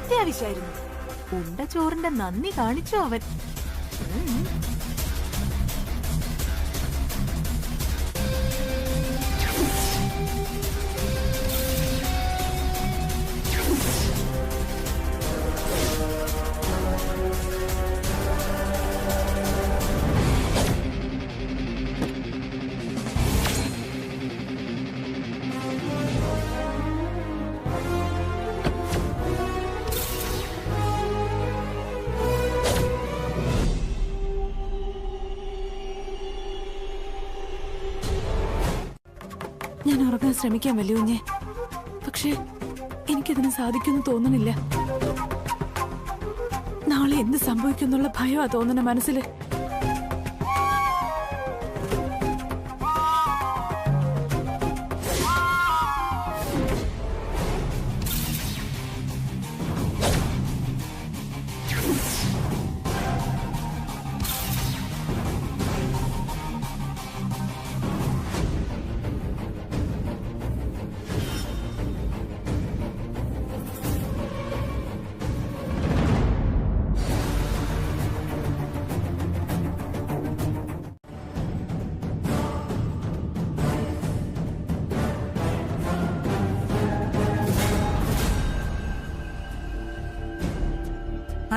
അത്യാവശ്യമായിരുന്നു. ഉണ്ട ചോറിന്റെ നന്ദി കാണിച്ചു അവൻ. ഞാൻ ഉറങ്ങാൻ ശ്രമിക്കാൻ വല്യുഞ്ഞെ, പക്ഷെ എനിക്കതിന് സാധിക്കുമെന്ന് തോന്നണില്ല. നാളെ എന്ത് സംഭവിക്കുന്നുള്ള ഭയമാ തോന്നണ മനസ്സില്.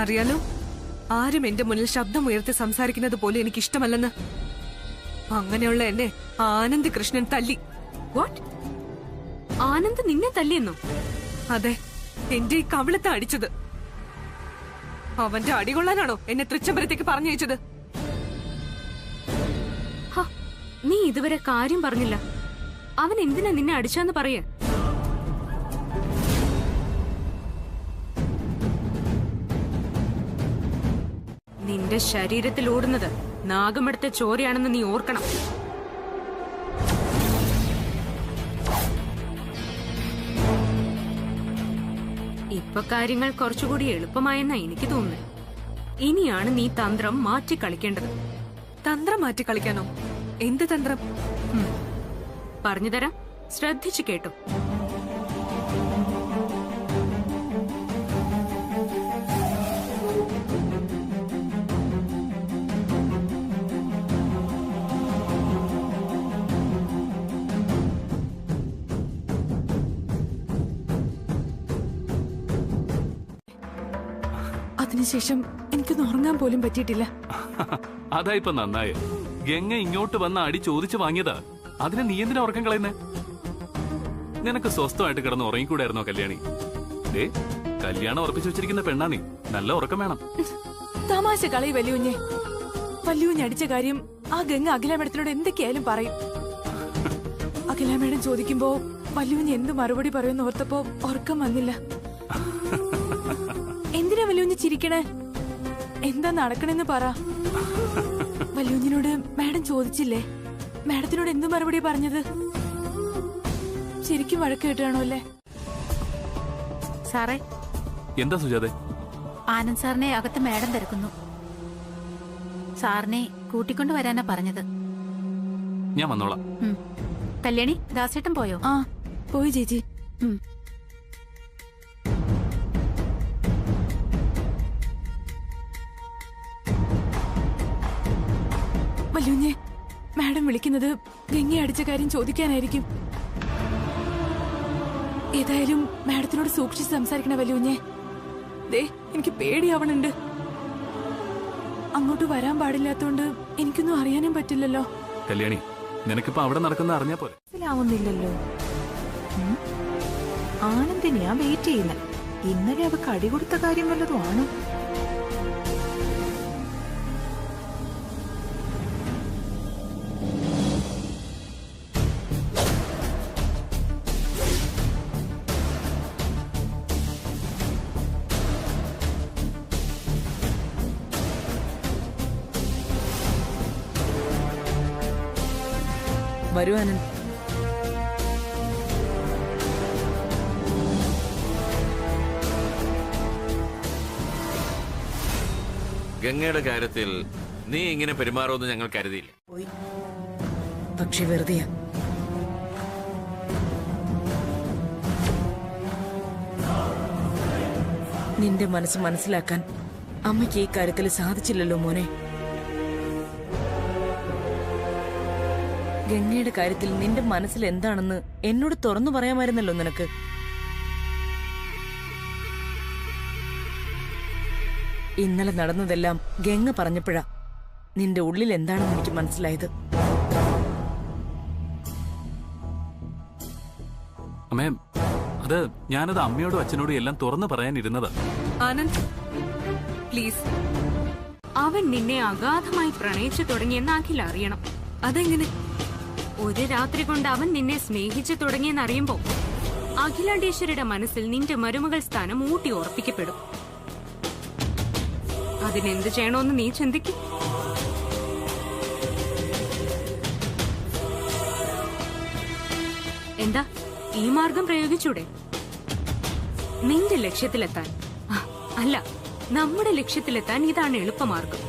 അറിയാലോ, ആരും എന്റെ മുന്നിൽ ശബ്ദം ഉയർത്തി സംസാരിക്കുന്നത് പോലും എനിക്ക് ഇഷ്ടമല്ലെന്ന്. അങ്ങനെയുള്ള എന്നെ ആനന്ദ് കൃഷ്ണൻ തല്ലി. വാട്ട്? ആനന്ദ് നിന്നെ തല്ലിയെന്നോ? അതെ, എന്റെ ഈ കവിളത്തെ അടിച്ചത്. അവന്റെ അടികൊള്ളാനാണോ എന്നെ തൃച്ചംബരത്തേക്ക് പറഞ്ഞയച്ചത്? നീ ഇതുവരെ കാര്യം പറഞ്ഞില്ല. അവൻ എന്തിനാ നിന്നെ അടിച്ചാന്ന് പറയേ. നിന്റെ ശരീരത്തിൽ ഓടുന്നത് നാഗമെടുത്ത ചോരയാണെന്ന് നീ ഓർക്കണം. ഇപ്പൊ കാര്യങ്ങൾ കുറച്ചുകൂടി എളുപ്പമായെന്നാ എനിക്ക് തോന്നുന്നത്. ഇനിയാണ് നീ തന്ത്രം മാറ്റി കളിക്കേണ്ടത്. തന്ത്രം മാറ്റി കളിക്കാനോ? എന്ത് തന്ത്രം? പറഞ്ഞുതരാം, ശ്രദ്ധിച്ചു കേട്ടോ. അതിനുശേഷം എനിക്കൊന്നും ഉറങ്ങാൻ പോലും പറ്റിയിട്ടില്ല. അതായിപ്പൊ നന്നായി. ഗംഗ ഇങ്ങോട്ട് വന്ന അടി ചോദിച്ചു വാങ്ങിയതാ. അതിനെ നീ എന്തിനാ ഉറക്കം കളയുന്നേ? നിനക്ക് സ്വസ്ഥമായിട്ട് കിടന്ന് ഉറങ്ങിക്കൂടായിരുന്നോ കല്യാണി? ദേ, കല്യാണം ഉറപ്പിച്ചു വെച്ചിരിക്കുന്ന പെണ്ണാ നീ. നല്ല ഉറക്കം വേണം. തമാശ കളി വല്യുഞ്ഞെ. വല്യുഞ്ഞ് അടിച്ച കാര്യം ആ ഗംഗ അഖില മേഡത്തിനോട് എന്തൊക്കെയായാലും പറയും. അഖില മേഡം ചോദിക്കുമ്പോ വല്യുഞ്ഞ് എന്ത് മറുപടി പറയുമെന്ന് ഓർത്തപ്പോ ഉറക്കം വന്നില്ല. എന്തിനാ വല്യുഞ്ഞ് ചിരിക്കണേ? എന്താ നടക്കണെന്ന് പറ. വല്യുഞ്ഞിനോട് മാഡം ചോദിച്ചില്ലേ? മാഡത്തിനോട് എന്ത് മറുപടി പറഞ്ഞത്? ശരിക്കും വഴക്ക് കേട്ടാണോ അല്ലേ? സാറേ. എന്താ സുജാതെ? ആനന്ദ് സാറിനെ അകത്ത് മാഡം തിരക്കുന്നു. സാറിനെ കൂട്ടിക്കൊണ്ടു വരാനാ പറഞ്ഞത്. ഞാൻ വന്നോളാം. കല്യാണി, ദാസേട്ടൻ പോയോ? ആ, പോയി ചേച്ചി. വല്യുഞ്ഞെ, മാഡം വിളിക്കുന്നത് ഗംഗ അടിച്ച കാര്യം ചോദിക്കാനായിരിക്കും. ഏതായാലും മാഡത്തിനോട് സൂക്ഷിച്ച് സംസാരിക്കണ വല്യുഞ്ഞെ. ദേ, എനിക്ക് പേടിയാവണുണ്ട്. അങ്ങോട്ട് വരാൻ പാടില്ലാത്തോണ്ട് എനിക്കൊന്നും അറിയാനും പറ്റില്ലല്ലോ. കല്യാണി, നിനക്കിപ്പോ അവിടെ നടക്കുന്ന അറിഞ്ഞാ പോലെ. മനസ്സിലാവുന്നില്ലല്ലോ. ആനന്ദിനെയാ വെയിറ്റ് ചെയ്യുന്നത്. ഇന്നലെ അവക്ക് അടി കൊടുത്ത കാര്യം വല്ലതും ആണോ? വരൂ ആനന്ദ്. ഗംഗയുടെ കാര്യത്തിൽ നീ ഇങ്ങനെ പെരുമാറുമെന്ന് ഞങ്ങൾ കരുതിയില്ല. പക്ഷെ വെറുതെയാ. നിന്റെ മനസ്സ് മനസ്സിലാക്കാൻ അമ്മയ്ക്ക് ഈ കാര്യത്തിൽ സാധിച്ചില്ലല്ലോ മോനെ. ഗംഗയുടെ കാര്യത്തിൽ നിന്റെ മനസ്സിൽ എന്താണെന്ന് എന്നോട് തുറന്നു പറയാമായിരുന്നല്ലോ നിനക്ക്. ഇന്നലെ നടന്നതെല്ലാം ഗംഗ പറഞ്ഞപ്പോഴാ നിന്റെ ഉള്ളിൽ എന്താണെന്ന് എനിക്ക് മനസ്സിലായത്. അമ്മേ, അത് ഞാനത് അമ്മയോടും അച്ഛനോടും എല്ലാം തുറന്നു പറയാനിരുന്നതാ. ആനന്ദ് പ്ലീസ്. അവൻ നിന്നെ അഗാധമായി പ്രണയിച്ചു തുടങ്ങിയെന്ന് അഖിൽ അറിയണം. അതെങ്ങനെ? ഒരു രാത്രി കൊണ്ട് അവൻ നിന്നെ സ്നേഹിച്ചു തുടങ്ങിയെന്നറിയുമ്പോ അഖിലാണ്ടേശ്വരിയുടെ മനസ്സിൽ നിന്റെ മരുമകൾ സ്ഥാനം ഊട്ടി ഉറപ്പിക്കപ്പെടും. അതിനെന്ത് ചെയ്യണമെന്ന് നീ ചിന്തിക്കും. എന്താ ഈ മാർഗം പ്രയോഗിച്ചൂടെ? നിന്റെ ലക്ഷ്യത്തിലെത്താൻ, അല്ല നമ്മുടെ ലക്ഷ്യത്തിലെത്താൻ ഇതാണ് എളുപ്പമാർഗം.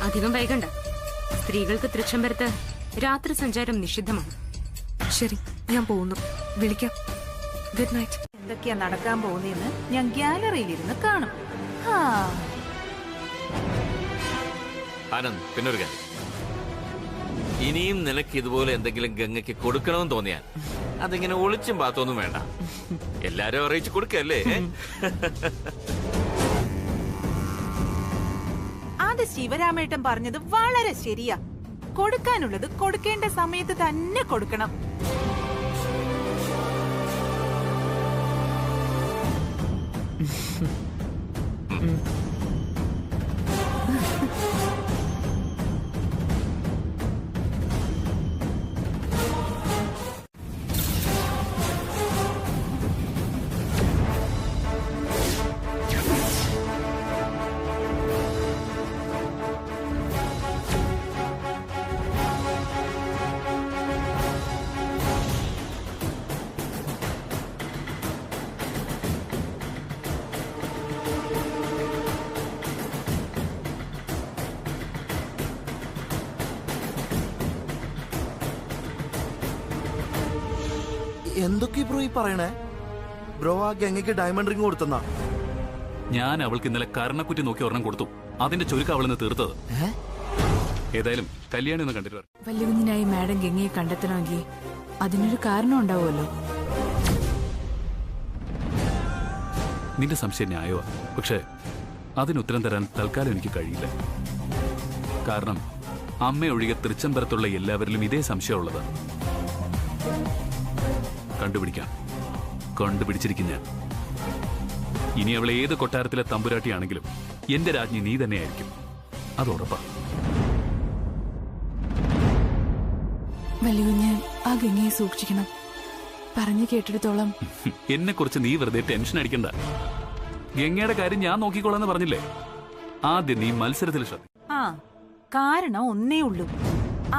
അധികം വൈകണ്ട. സ്ത്രീകൾക്ക് തൃച്ചംബരത്ത് രാത്രി സഞ്ചാരം നിഷിദ്ധമാണ്. ശരി, ഞാൻ പോകുന്നു. വിളിക്കാം. Good night. എന്തൊക്കെയാ നടക്കാൻ പോകുന്നതെന്ന് ഞാൻ ഗ്യാലറിയിലിരുന്ന് കാണും. ആനന്ദ്, പിന്നൊരു കാര്യം, ഇനിയും നിനക്ക് ഇതുപോലെ എന്തെങ്കിലും ഗംഗയ്ക്ക് കൊടുക്കണമെന്ന് തോന്നിയാൽ അതിങ്ങനെ ഒളിച്ചും പാത്തൊന്നും വേണ്ട, എല്ലാരും അറിയിച്ചു കൊടുക്കല്ലേ. അത് ശിവരാമേട്ടൻ പറഞ്ഞത് വളരെ ശരിയാ. കൊടുക്കാനുള്ളത് കൊടുക്കേണ്ട സമയത്ത് തന്നെ കൊടുക്കണം. എന്തൊക്കെ ബ്രോ ഈ പറയണേ? ബ്രോ ആ ഗംഗയ്ക്ക് ഡയമണ്ട് റിംഗ് കൊടുത്തെന്നാ? ഞാൻ അവൾക്ക് ഇന്നലെ കർണക്കുറ്റി നോക്കി ഒരെണ്ണം കൊടുത്തു. അതിന്റെ ചുരുക്കം അവളിന്ന് തീർത്തത്. ഏതായാലും കല്യാണി ഒന്ന് കണ്ടിട്ട് വരാം. വല്യകുഞ്ഞിനായി മാഡം ഗംഗയെ കണ്ടെത്തണമെങ്കിൽ അതിനൊരു കാരണം ഉണ്ടാവുമല്ലോ. നിന്റെ സംശയം ന്യായമാ. പക്ഷെ അതിനുത്തരം തരാൻ തൽക്കാലം എനിക്ക് കഴിയില്ല. കാരണം അമ്മയൊഴികെ തൃച്ചംബരത്തുള്ള എല്ലാവരിലും ഇതേ സംശയമുള്ളത്. കണ്ടുപിടിക്കാം. കണ്ടുപിടിച്ചിരിക്കും ഞാൻ. ഇനി അവൾ ഏത് കൊട്ടാരത്തിലെ തമ്പുരാട്ടിയാണെങ്കിലും എന്റെ രാജ്ഞി നീ തന്നെയായിരിക്കും. അത് ഉറപ്പാ. വല്യകുഞ്ഞ് ആ ഗംഗയെ സൂക്ഷിക്കണം. പറഞ്ഞു കേട്ടിടത്തോളം എന്നെ കുറിച്ച് നീ വെറുതെ ടെൻഷൻ അടിക്കണ്ട. ഗംഗയുടെ കാര്യം ഞാൻ നോക്കിക്കോളാന്ന് പറഞ്ഞില്ലേ. ആദ്യം നീ മത്സരത്തിൽ ശ്രദ്ധ. കാരണം ഒന്നേ ഉള്ളൂ,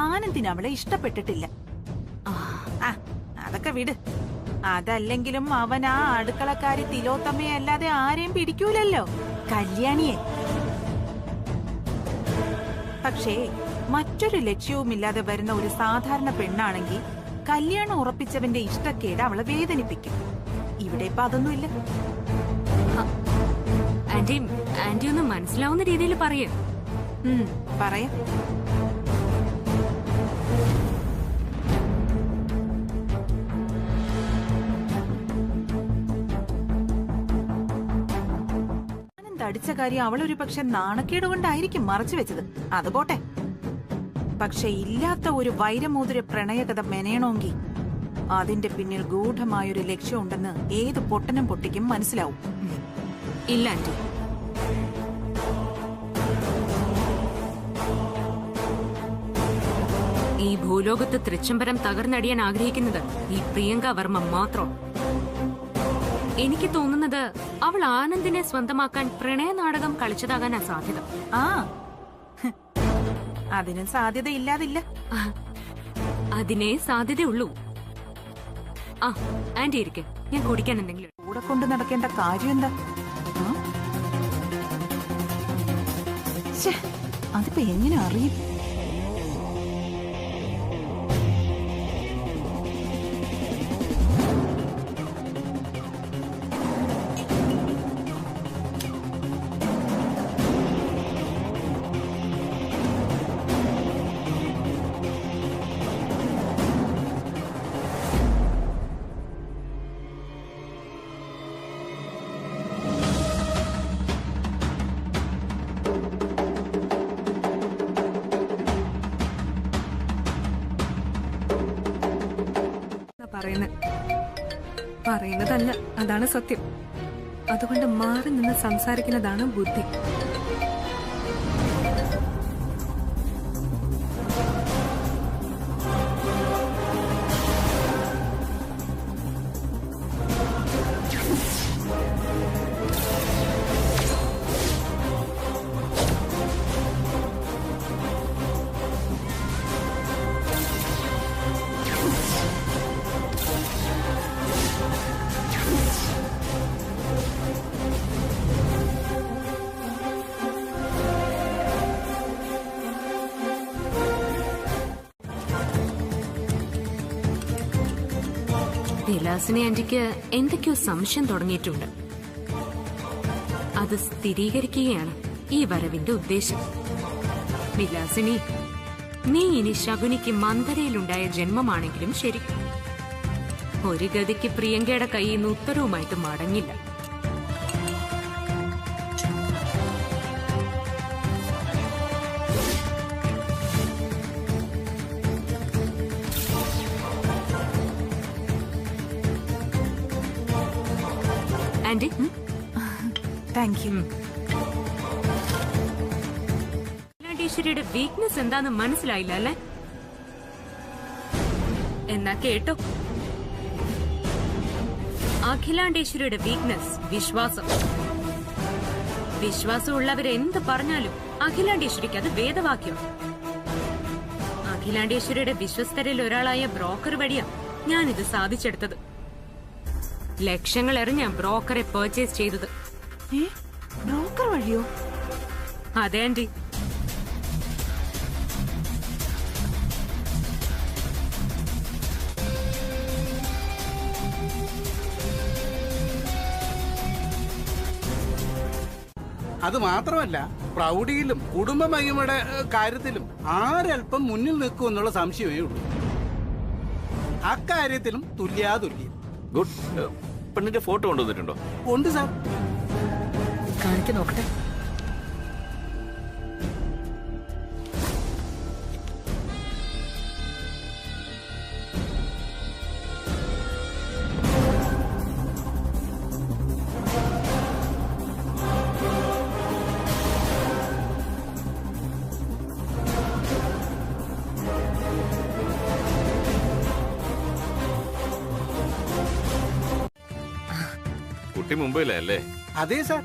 ആനന്ദിന് അവളെ ഇഷ്ടപ്പെട്ടിട്ടില്ല. അതൊക്കെ വിട്. അതല്ലെങ്കിലും അവൻ ആ അടുക്കളക്കാരി തിലോത്തമ്മയെ അല്ലാതെ ആരെയും പിടിക്കൂലല്ലോ, കല്യാണിയെ. പക്ഷേ മറ്റൊരു ലക്ഷ്യവുമില്ലാതെ വരുന്ന ഒരു സാധാരണ പെണ്ണാണെങ്കിൽ കല്യാണം ഉറപ്പിച്ചവന്റെ ഇഷ്ടക്കേട് അവളെ വേദനിപ്പിക്കും. ഇവിടെ ഇപ്പൊ അതൊന്നുമില്ല. ആന്റി ഒന്ന് മനസ്സിലാവുന്ന രീതിയിൽ പറയേ. പറയാം. അടിച്ച കാര്യം അവളൊരു പക്ഷെ നാണക്കേട് കൊണ്ടായിരിക്കും മറച്ചു വെച്ചത്. അത് പോട്ടെ. പക്ഷെ ഇല്ലാത്ത ഒരു വൈരമോതിര പ്രണയകഥ മെനയണമെങ്കിൽ അതിന്റെ പിന്നിൽ ഗൂഢമായൊരു ലക്ഷ്യമുണ്ടെന്ന് ഏത് പൊട്ടനും പൊട്ടിക്കും മനസ്സിലാവും. ഇല്ല ആന്റി, ഈ ഭൂലോകത്ത് തൃച്ചംബരം തകർന്നടിയാൻ ആഗ്രഹിക്കുന്നത് ഈ പ്രിയങ്ക വർമ്മ മാത്രം. എനിക്ക് തോന്നുന്നത് അവൾ ആനന്ദിനെ സ്വന്തമാക്കാൻ പ്രണയ നാടകം കളിച്ചതാകാനാ സാധ്യത. അതിനും സാധ്യത ഇല്ലാതില്ല. അതിനേ സാധ്യതയുള്ളൂ. ആന്റി ഇരിക്കെ, ഞാൻ കുടിക്കാൻ എന്തെങ്കിലും. കൂടെ കൊണ്ട് നടക്കേണ്ട കാര്യം എന്താ? അതിപ്പോ എങ്ങനെ അറിയും? പറയുന്നത്. പറയുന്നതല്ല, അതാണ് സത്യം. അതുകൊണ്ട് മാറി നിന്ന് സംസാരിക്കുന്നതാണ് ബുദ്ധി. വിലാസിനി ആന്റിക്ക് എന്തൊക്കെയോ സംശയം തുടങ്ങിയിട്ടുണ്ട്. അത് സ്ഥിരീകരിക്കുകയാണ് ഈ വരവിന്റെ ഉദ്ദേശം. വിലാസിനി, നീ ഇനി ശകുനിക്ക് മന്ദരയിലുണ്ടായ ജന്മമാണെങ്കിലും ശരി, ഒരു ഗതിക്ക് പ്രിയങ്കയുടെ കയ്യിൽ നിന്ന് ഉത്തരവുമായിട്ട് മടങ്ങില്ല. Aunty, thank you. അഖിലാണ്ടേശ്വരിയുടെ വീക്ക്നെസ് എന്താന്ന് മനസ്സിലായില്ല അല്ലേ? എന്നാ കേട്ടോ, അഖിലാണ്ടേശ്വരിയുടെ വീക്ക്നെസ് വിശ്വാസം. വിശ്വാസമുള്ളവരെന്ത് പറഞ്ഞാലും അഖിലാണ്ടേശ്വരിക്ക് അത് വേദവാക്യം. അഖിലാണ്ടേശ്വരിയുടെ വിശ്വസ്തരിൽ ഒരാളായ ബ്രോക്കർ വഴിയാ ഞാനിത് സാധിച്ചെടുത്തത്. ലക്ഷങ്ങൾ എറിഞ്ഞ ബ്രോക്കറെ പർച്ചേസ് ചെയ്തത്. ബ്രോക്കർ വഴിയോ? അതെ ആന്റി. അത് മാത്രമല്ല, പ്രൗഢിയിലും കുടുംബ മഹിമയുടെ കാര്യത്തിലും ആരൽപ്പം മുന്നിൽ നിൽക്കുമെന്നുള്ള സംശയമേ ഉള്ളൂ. അക്കാര്യത്തിലും തുല്യാതുല്യം. ഗുഡ്. പെണ്ണിന്റെ ഫോട്ടോ കൊണ്ടുവന്നിട്ടുണ്ടോ? ഉണ്ട് സാർ. കാണിക്കാൻ നോക്കട്ടെ. കുട്ടി മുംബൈയിലല്ലേ? അതെ സാർ.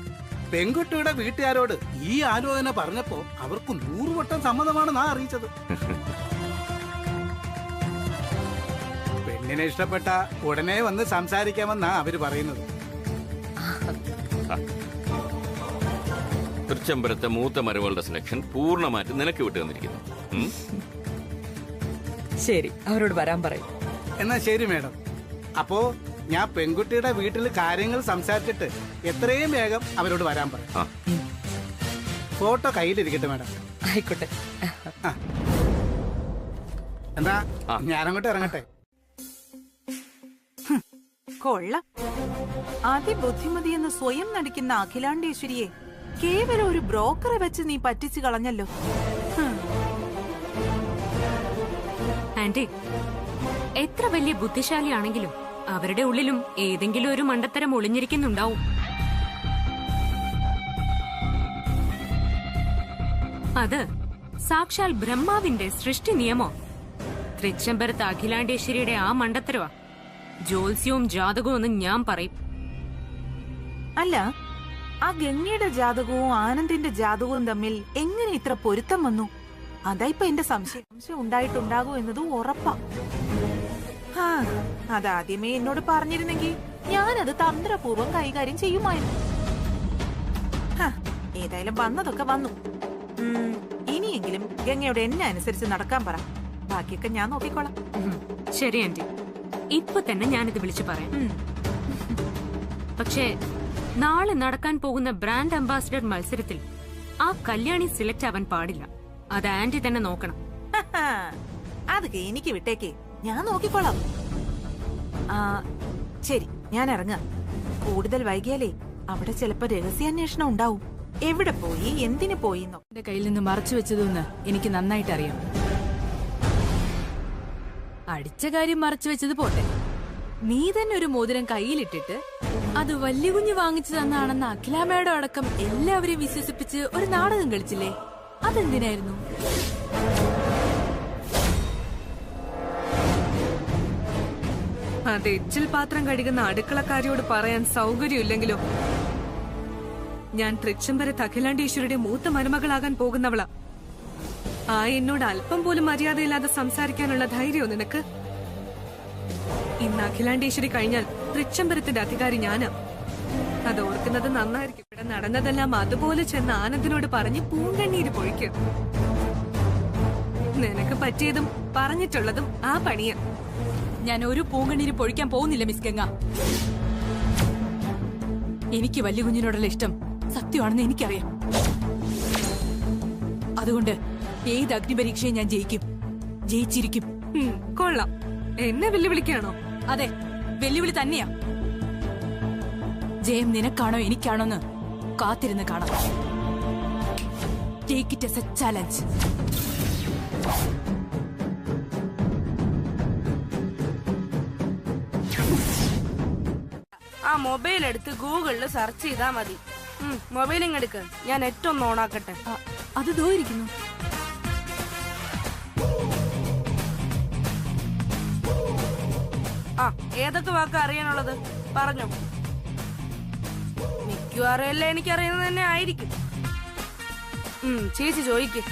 പെൺകുട്ടിയുടെ വീട്ടുകാരോട് ഈ ആലോചന പറഞ്ഞപ്പോ അവർക്ക് 100 വട്ടം സമ്മതമാണെന്നാ അറിയിച്ചത്. പെണ്ണിനെ ഇഷ്ടപ്പെട്ട ഉടനെ വന്ന് സംസാരിക്കാമെന്നാ അവര് പറയുന്നത്. തൃച്ചംബരത്തെ മൂത്ത മരുമകളുടെ സെലക്ഷൻ പൂർണ്ണമായിട്ട് നിനക്ക് വിട്ടു തന്നിരിക്കുന്നു. ശരി, അവരോട് വരാൻ പറയും. എന്നാ ശരി മാഡം. അപ്പോ ഞാൻ പെൺകുട്ടിയുടെ വീട്ടിൽ കാര്യങ്ങൾ സംസാരിച്ചിട്ട് എത്രയും വേഗം അവരോട് വരാൻ പറയും. ഫോട്ടോ കയ്യിലിരിക്കട്ടെ മാഡം. ആയിക്കോട്ടെ. എന്നാ ഞാനങ്ങോട്ട് ഇറങ്ങട്ടെ. കൊള്ളാം. അതിബുദ്ധിമതിയെന്ന് സ്വയം നടിക്കുന്ന അഖിലാണ്ടേശ്വരിയെ കേവലം ഒരു ബ്രോക്കറെ വെച്ച് നീ പറ്റിച്ചു കളഞ്ഞല്ലോ. ആന്റി, എത്ര വലിയ ബുദ്ധിശാലിയാണെങ്കിലും അവരുടെ ഉള്ളിലും ഏതെങ്കിലും ഒരു മണ്ടത്തരം ഒളിഞ്ഞിരിക്കുന്നുണ്ടാവും. അത് സാക്ഷാൽ ബ്രഹ്മാവിന്റെ സൃഷ്ടി നിയമോ. തൃച്ചംബരത്ത് അഖിലാണ്ടേശ്വരിയുടെ ആ മണ്ടത്തരവാ ജ്യോത്സ്യവും ജാതകവും എന്ന് ഞാൻ പറയും. അല്ല, ആ ഗംഗയുടെ ജാതകവും ആനന്ദിന്റെ ജാതകവും തമ്മിൽ എങ്ങനെ ഇത്ര പൊരുത്തം വന്നു? അതായിപ്പോ എന്റെ സംശയം ഉണ്ടായിട്ടുണ്ടാകൂ എന്നത് ഉറപ്പാ. അതാദ്യമേ എന്നോട് പറഞ്ഞിരുന്നെങ്കിൽ ഞാനത് തന്ത്രപൂർവ്വം കൈകാര്യം ചെയ്യുമായിരുന്നു. ഏതായാലും വന്നതൊക്കെ വന്നു. ഇനിയെങ്കിലും ഗംഗയോട് എന്നെ അനുസരിച്ച് നടക്കാൻ പറ. ബാക്കിയൊക്കെ ഞാൻ നോക്കിക്കോളാം. ശരി ആന്റി, ഇപ്പൊ തന്നെ ഞാനിത് വിളിച്ചു പറയാം. പക്ഷേ നാളെ നടക്കാൻ പോകുന്ന ബ്രാൻഡ് അംബാസിഡർ മത്സരത്തിൽ ആ കല്യാണി സെലക്ട് ആവാൻ പാടില്ല. അത് ആന്റി തന്നെ നോക്കണം. അതൊക്കെ എനിക്ക് വിട്ടേക്കേ, ഞാൻ നോക്കിക്കോളാം. ശരി, ഞാൻ ഇറങ്ങാം. കൂടുതൽ വൈകിയാലേ അവിടെ ചിലപ്പോ രഹസ്യാന്വേഷണം ഉണ്ടാവും. എവിടെ പോയി, എന്തിനു പോയിന്നോ. എന്റെ കയ്യിൽ നിന്ന് മറച്ചു വെച്ചതെന്ന് എനിക്ക് നന്നായിട്ട് അറിയാം. അടിച്ച കാര്യം മറച്ചു വെച്ചത് പോട്ടെ, നീ തന്നെ ഒരു മോതിരം കയ്യിലിട്ടിട്ട് അത് വലിയ കുഞ്ഞ് വാങ്ങിച്ചു തന്നാണെന്ന് അഖിലാമ്മയുടെ അടക്കം എല്ലാവരെയും വിശ്വസിപ്പിച്ച് ഒരു നാടകം കളിച്ചില്ലേ? അതെന്തിനായിരുന്നു? അത് എച്ചിൽ പാത്രം കഴുകുന്ന അടുക്കളക്കാരിയോട് പറയാൻ സൗകര്യമില്ലെങ്കിലും ഞാൻ തൃച്ചംബരത്ത് അഖിലാണ്ടേശ്വരിയുടെ മൂത്ത മരുമകളാകാൻ പോകുന്നവളാ. ആ എന്നോട് അല്പം പോലും മര്യാദയില്ലാതെ സംസാരിക്കാനുള്ള ധൈര്യമോ നിനക്ക്? ഇന്ന് അഖിലാണ്ടേശ്വരി കഴിഞ്ഞാൽ തൃച്ചംബരത്തിന്റെ അധികാരി ഞാനാ. അത് ഓർക്കുന്നത് നന്നായിരിക്കും. ഇവിടെ നടന്നതെല്ലാം അതുപോലെ ചെന്ന് ആനന്ദിനോട് പറഞ്ഞ് പൂങ്കണ്ണീര് പൊഴിക്കും. നിനക്ക് പറ്റിയതും പറഞ്ഞിട്ടുള്ളതും ആ പണിയാ. ഞാൻ ഒരു പൂങ്കണ്ണീര് പൊഴിക്കാൻ പോകുന്നില്ല മിസ് ഗംഗ. എനിക്ക് വലിയ കുഞ്ഞിനോടുള്ള ഇഷ്ടം സത്യമാണെന്ന് എനിക്കറിയാം. അതുകൊണ്ട് ഏത് അഗ്നിപരീക്ഷയും ഞാൻ ജയിക്കും, ജയിച്ചിരിക്കും. കൊള്ളാം. എന്നെ വെല്ലുവിളിക്കാണോ? അതെ, വെല്ലുവിളി തന്നെയാ. ജയം നിനക്കാണോ എനിക്കാണോന്ന് കാത്തിരുന്ന് കാണാം. Take it as A challenge. ആ മൊബൈൽ എടുത്ത് ഗൂഗിളിൽ സെർച്ച് ചെയ്താ മതി. മൊബൈൽ ഇങ്ങെടുക്ക്, ഞാൻ നെറ്റ് ഒന്ന് ഓണാക്കട്ടെ. അത് ദോ ഇരിക്കുന്നു. ആ ഏതൊക്കെ വാക്ക് അറിയാനുള്ളത് പറഞ്ഞോ. മിക്കവാറും എല്ലാം എനിക്കറിയുന്നത് തന്നെ ആയിരിക്കും. ചേച്ചി ചോദിക്ക്.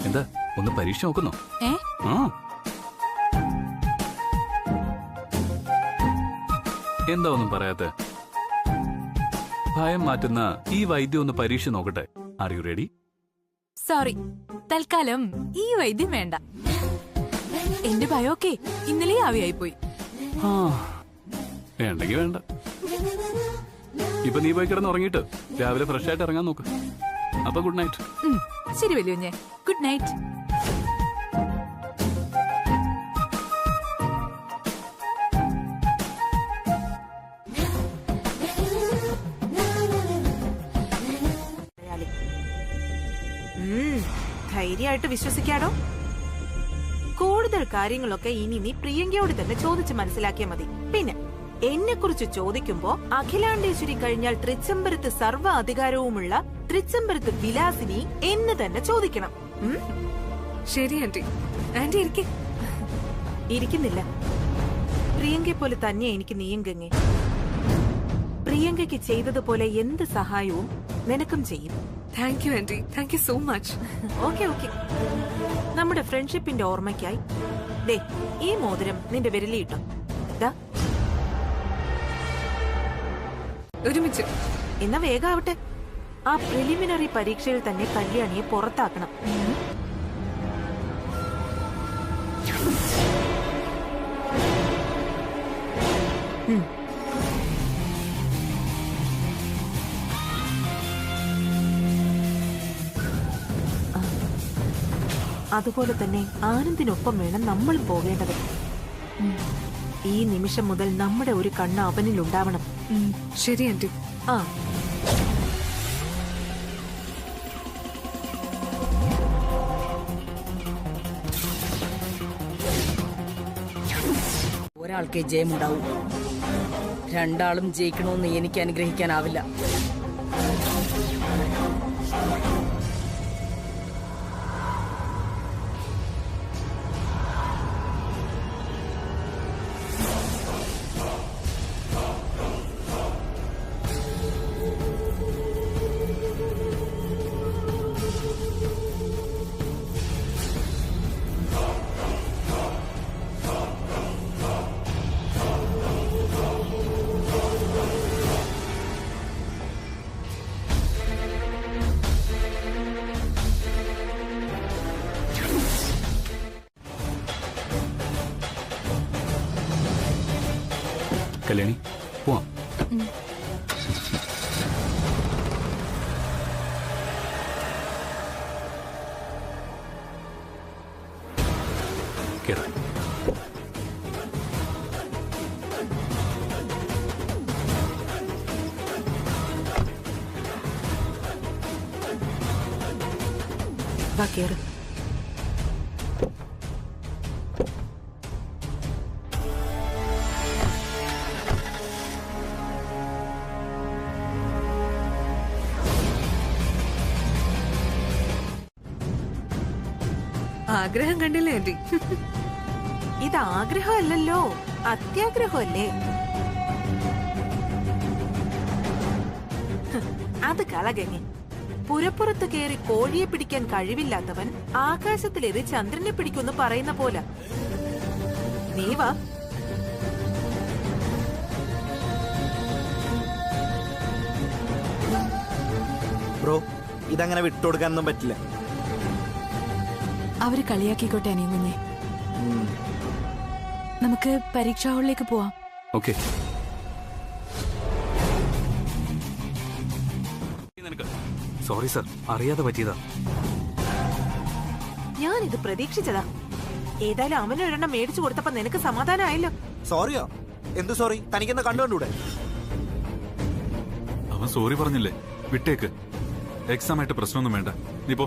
എന്താ ഒന്ന് പരീക്ഷ നോക്കുന്നോ? ആ എന്താ ഒന്നും പറയാത്ത? ഭയം മാറ്റുന്ന ഈ വൈദ്യം ഒന്ന് പരീക്ഷ നോക്കട്ടെ. Are you ready? സോറി, തൽക്കാലം ഈ വൈദ്യം വേണ്ട. എന്റെ ഭയമൊക്കെ ഇന്നലെ ആവിയായി പോയി. വേണ്ടെങ്കി വേണ്ട. ഇപ്പൊ നീ പോയി കിടന്ന് ഉറങ്ങിയിട്ട് രാവിലെ ഫ്രഷ് ആയിട്ട് ഇറങ്ങാൻ നോക്ക്. അപ്പൊ ഗുഡ് നൈറ്റ്. ശരി വലിയ ഗുഡ് നൈറ്റ്. ധൈര്യമായിട്ട് വിശ്വസിക്കാടോ. കൂടുതൽ കാര്യങ്ങളൊക്കെ ഇനി നീ പ്രിയങ്കയോട് തന്നെ ചോദിച്ച് മനസ്സിലാക്കിയാൽ മതി. പിന്നെ എന്നെ കുറിച്ച് ചോദിക്കുമ്പോ അഖിലാണ്ടേശ്വരി കഴിഞ്ഞാൽ തൃച്ചംബരത്ത് സർവ്വ അധികാരവുമുള്ള തൃച്ചംബരത്ത് വിലാസിനി എന്ന് തന്നെ ചോദിക്കണം. ശരി ആന്റി. ആന്റി ഇരിക്കെ. ഇരിക്കുന്നില്ല. പ്രിയങ്കയെ പോലെ തന്നെ എനിക്ക് നീയും ഗംഗെ. പ്രിയങ്കയ്ക്ക് ചെയ്തതുപോലെ എന്ത് സഹായവും നിനക്കും ചെയ്യും. Thank you aunty. Thank you so much. Okay okay. നമ്മുടെ ഫ്രണ്ട്ഷിപ്പിന്റെ ഓർമ്മയ്ക്കായി ദേ ഈ മോതിരം നിന്റെ വിരലിട്ടോ. ഒരുമിച്ച്. എന്നാ വേഗാവട്ടെ. ആ പ്രിലിമിനറി പരീക്ഷയിൽ തന്നെ കല്യാണിയെ പുറത്താക്കണം. അതുപോലെ തന്നെ ആനന്ദിനൊപ്പം വേണം നമ്മൾ പോകേണ്ടത്. ഈ നിമിഷം മുതൽ നമ്മുടെ ഒരു കണ്ണ് അവനിൽ ഉണ്ടാവണം. ശരി ആന്റി. ആ ഒരാൾക്കേ ജയമുണ്ടാവൂ. രണ്ടാളും ജയിക്കണമെന്ന് എനിക്ക് അനുഗ്രഹിക്കാനാവില്ല. കല്യാണി പോവാം. കേറ്. വാ കേറ്. ആഗ്രഹം കണ്ടില്ലേ ആന്റി? ഇത് ആഗ്രഹമല്ലല്ലോ, അത്യാഗ്രഹമല്ലേ? അത് കളകങ്ങി. പുരപ്പുറത്ത് കയറി കോഴിയെ പിടിക്കാൻ കഴിവില്ലാത്തവൻ ആകാശത്തിലേറി ചന്ദ്രനെ പിടിക്കുമെന്ന് പറയുന്ന പോലെ. നീ വാ. ബ്രോ ഇതങ്ങനെ വിട്ടുകൊടുക്കാനൊന്നും പറ്റില്ല. അവര് കളിയാക്കിക്കോട്ടെ അനിയും കുഞ്ഞെ. നമുക്ക് പരീക്ഷാ ഹാളിലേക്ക് പോവാം. ഓക്കെ. സോറി സർ, അറിയാതെ പറ്റിയതാ. ഞാനിത് പ്രതീക്ഷിച്ചതാ. ഏതായാലും അവനൊരെണ്ണം മേടിച്ചു കൊടുത്തപ്പോ നിനക്ക് സമാധാനമായല്ലോ. സോറിയോ? എന്ത് സോറി? തനിക്കെന്താ കണ്ടുകൊണ്ടൂടെ? അവൻ സോറി പറഞ്ഞില്ലേ, വിട്ടേക്ക്. എക്സാം ആയിട്ട് പ്രശ്നമൊന്നും വേണ്ട. നീ പോ.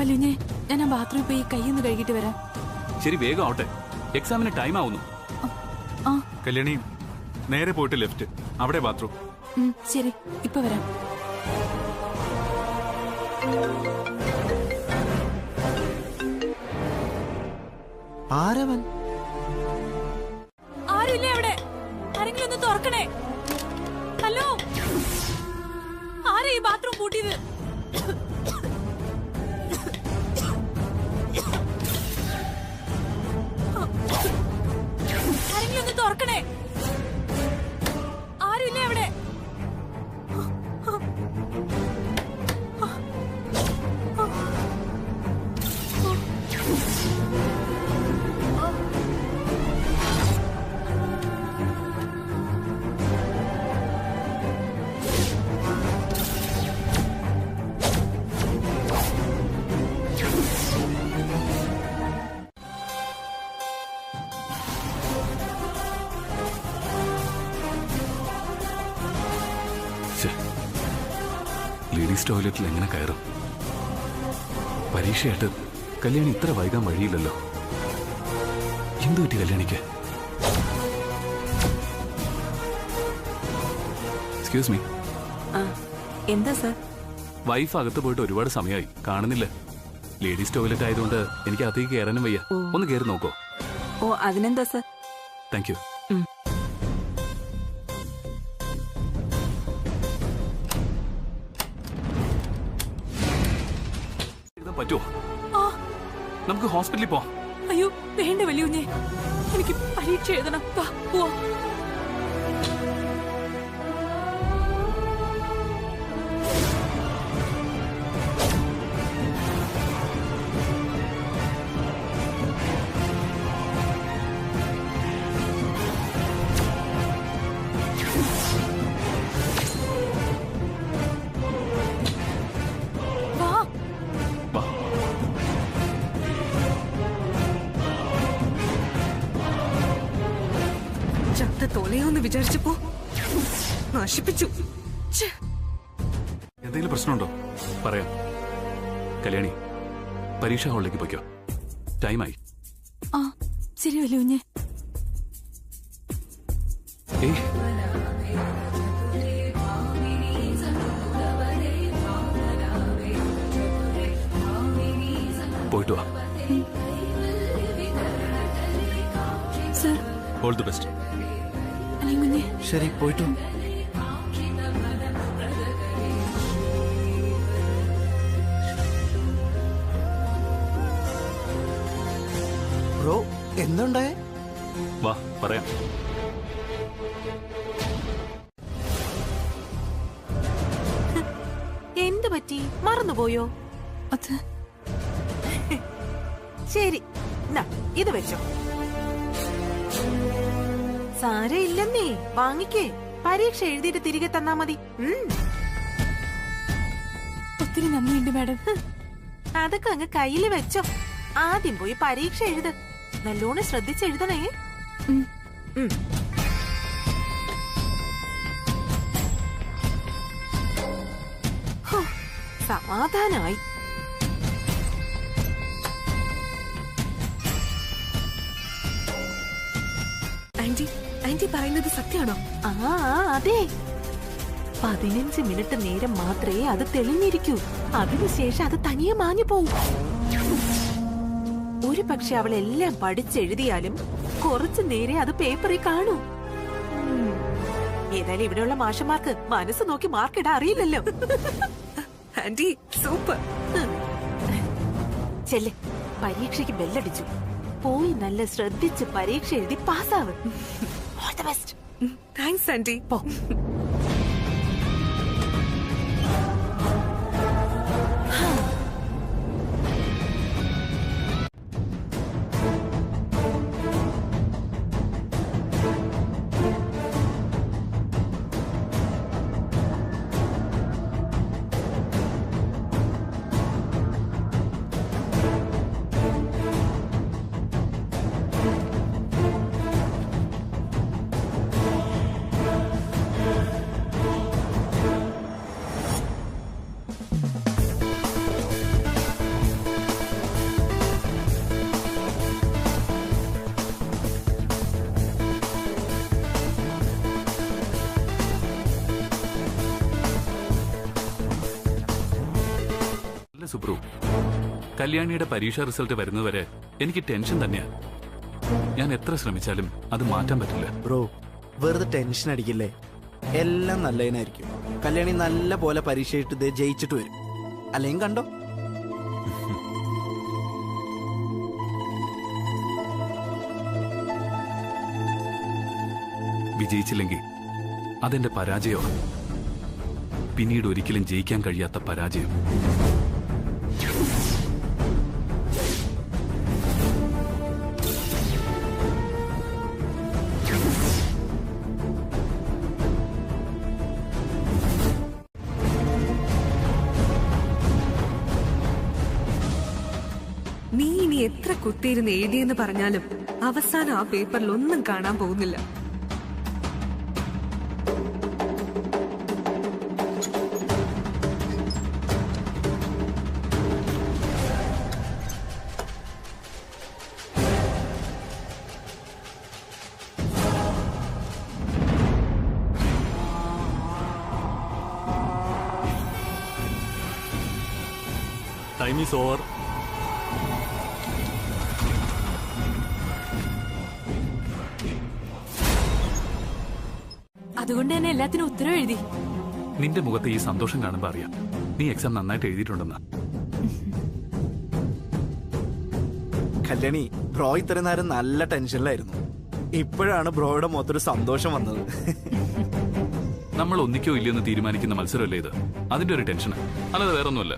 വല്യുഞ്ഞെ, ഞാൻ ആ ബാത്റൂമിൽ പോയി കൈയൊന്ന് കഴുകിട്ട് വരാം. ശരി, വേഗം ആവട്ടെ, എക്സാമിന് ടൈം ആവുന്നു. കല്യാണി, നേരെ പോയിട്ട് ലെഫ്റ്റ്, അവിടെ ബാത്റൂം. ശരി, ഇപ്പൊ വരാം. ആരവൻ? ആരുമില്ലേ അവിടെ? ആരെങ്കിലും ഒന്ന് തുറക്കണേ. ഹലോ, ആരാ ഈ ബാത്റൂം പൂട്ടിയത്? ആരെങ്കിലും ഒന്ന് തുറക്കണേ. ആരുമില്ലേ അവിടെ? ലേഡീസ് ടോയ്ലറ്റിൽ എങ്ങനെ കയറും? പരീക്ഷയായിട്ട് കല്യാണി ഇത്ര വൈകാൻ വഴിയില്ലല്ലോ. എന്തു പറ്റി കല്യാണിക്ക്? Excuse me. എന്താ സർ? വൈഫ് അകത്ത് പോയിട്ട് ഒരുപാട് സമയമായി, കാണുന്നില്ല. ലേഡീസ് ടോയ്ലറ്റ് ആയതുകൊണ്ട് എനിക്ക് അകത്തേക്ക് കയറാനും വയ്യ. ഒന്ന് കയറി നോക്കോ? ഓ, അതിനെന്താ സർ? Thank you. പറ്റുമോ? നമുക്ക് ഹോസ്പിറ്റലിൽ പോവാം. അയ്യോ വേണ്ട വലിയുഞ്ഞെ, എനിക്ക് പരീക്ഷ എഴുതണം. പോവാ. തോലയോന്ന് വിചാരിച്ചപ്പോ നശിപ്പിച്ചു. എന്തെങ്കിലും പ്രശ്നമുണ്ടോ? പറയാം. കല്യാണി, പരീക്ഷാ ഹാളിലേക്ക് പോയിക്കോ, ടൈമായി. ശരി വലിയുഞ്ഞെ. പോയിട്ട് വാ. All the best. ശരി, പോയിട്ടു. ബ്രോ, എന്തുണ്ടായേ? വാ, പറയാം. എന്ത് പറ്റി? മറന്നുപോയോ? അത് ശരി, ഇത് വെച്ചോ. സാരയില്ലെന്നേ, വാങ്ങിക്കേ. പരീക്ഷ എഴുതിയിട്ട് തിരികെ തന്നാ മതി. ഒത്തിരി നന്ദിയുണ്ട് മാഡം. അതൊക്കെ അങ്ങ് കയ്യില് വെച്ചോ. ആദ്യം പോയി പരീക്ഷ എഴുത്. നല്ലോണം ശ്രദ്ധിച്ചെഴുതണേ. ഹോ, സമാധാനായി. ആന്റി ആന്റി പറയുന്നത് സത്യമാണോ? ആ അതെ. 15 മിനിറ്റ് നേരം മാത്രമേ അത് തെളിഞ്ഞിരിക്കൂ. അതിനുശേഷം അത് തനിയെ മാഞ്ഞു പോവും. ഒരു പക്ഷെ അവൾ എല്ലാം പഠിച്ചെഴുതിയാലും കുറച്ചു നേരെ അത് പേപ്പറിൽ കാണൂ. ഏതായാലും ഇവിടെയുള്ള മാഷന്മാർക്ക് മനസ്സ് നോക്കി മാർക്കിടാൻ അറിയില്ലല്ലോ. Anti super. ചെല്ലെ, പരീക്ഷയ്ക്ക് ബെല്ലടിച്ചു. പോയി നല്ല ശ്രദ്ധിച്ച് പരീക്ഷ എഴുതി പാസ്സാവ്. All the best. Thanks aunty. പോ. സുബ്രു, കല്യാണിയുടെ പരീക്ഷാ റിസൾട്ട് വരുന്നതുവരെ എനിക്ക് ടെൻഷൻ തന്നെയാ. ഞാൻ എത്ര ശ്രമിച്ചാലും അത് മാറ്റാൻ പറ്റില്ല. ബ്രോ, വെറുതെ ടെൻഷൻ അടിക്കില്ലേ. എല്ലാം നല്ലതിനായിരിക്കും. കല്യാണി നല്ല പോലെ പരീക്ഷ ഇട്ട് ജയിച്ചിട്ട് വരും. അല്ലെങ്കിൽ കണ്ടോ. വിജയിച്ചില്ലെങ്കിൽ അതെന്റെ പരാജയമാണ്. പിന്നീട് ഒരിക്കലും ജയിക്കാൻ കഴിയാത്ത പരാജയം. നീ ഇനി എത്ര കുത്തിയിരുന്ന് എഴുതിയെന്ന് പറഞ്ഞാലും അവസാനം ആ പേപ്പറിൽ ഒന്നും കാണാൻ പോകുന്നില്ല. Time is over. അതുകൊണ്ട് തന്നെ എല്ലാത്തിനും ഉത്തരവ് എഴുതി. നിന്റെ മുഖത്ത് ഈ സന്തോഷം കാണുമ്പോ അറിയാം നീ എക്സാം നന്നായിട്ട് എഴുതിയിട്ടുണ്ടെന്ന്. കല്യാണി, ബ്രോ ഇത്രയും നേരം നല്ല ടെൻഷനിലായിരുന്നു. ഇപ്പോഴാണ് ബ്രോയുടെ മുഖത്തൊരു സന്തോഷം വന്നത്. നമ്മൾ ഒന്നിക്കോ ഇല്ലയെന്ന് തീരുമാനിക്കുന്ന മത്സരമല്ലേ ഇത്. അതിന്റെ ഒരു ടെൻഷൻ, അല്ലാതെ വേറൊന്നുമല്ല.